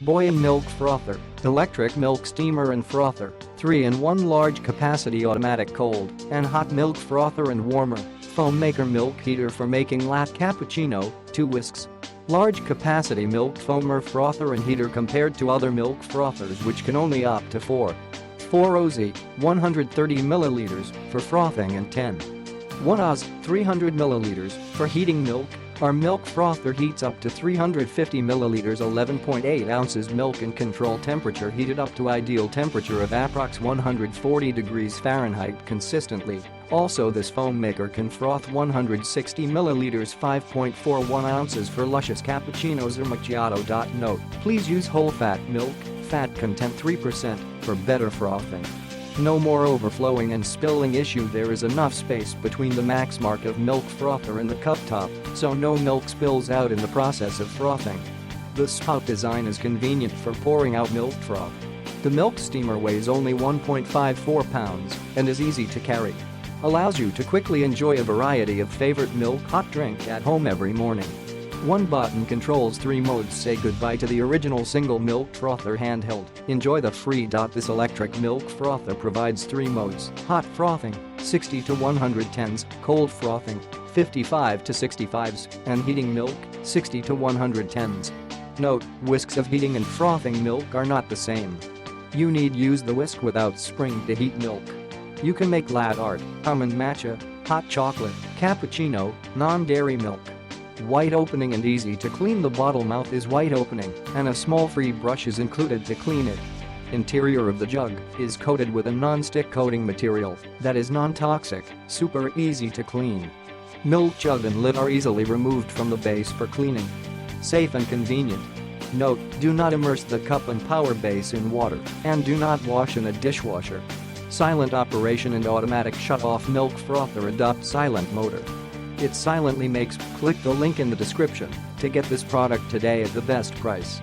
BOYON milk frother, electric milk steamer and frother, 3-in-1 large capacity automatic cold and hot milk frother and warmer, foam maker milk heater for making latte cappuccino, 2 whisks. Large capacity milk foamer frother and heater compared to other milk frothers which can only up to 4 oz, 130 milliliters, for frothing and 1 oz, 300 milliliters, for heating milk. Our milk frother heats up to 350 milliliters 11.8 ounces milk in control temperature heated up to ideal temperature of approx 140 degrees Fahrenheit consistently. Also this foam maker can froth 160 milliliters 5.41 ounces for luscious cappuccinos or macchiato.Note. Please use whole fat milk, fat content 3%, for better frothing. No more overflowing and spilling issue. There is enough space between the max mark of milk frother and the cup top, so no milk spills out in the process of frothing. The spout design is convenient for pouring out milk froth. The milk steamer weighs only 1.54 pounds and is easy to carry. Allows you to quickly enjoy a variety of favorite milk hot drink at home every morning. One button controls 3 modes. Say goodbye to the original single milk frother handheld. Enjoy the free. This electric milk frother provides 3 modes: hot frothing, 60 to 110s, cold frothing, 55 to 65s, and heating milk, 60 to 110s. Note: whisks of heating and frothing milk are not the same. You need use the whisk without spring to heat milk. You can make latte art, almond matcha, hot chocolate, cappuccino, non-dairy milk. White opening and easy to clean. The bottle mouth is white opening and a small free brush is included to clean it. Interior of the jug is coated with a non-stick coating material that is non-toxic, super easy to clean. Milk jug and lid are easily removed from the base for cleaning. Safe and convenient. Note: do not immerse the cup and power base in water and do not wash in a dishwasher. Silent operation and automatic shut-off milk frother. Adopt silent motor. It silently makes. Click the link in the description to get this product today at the best price.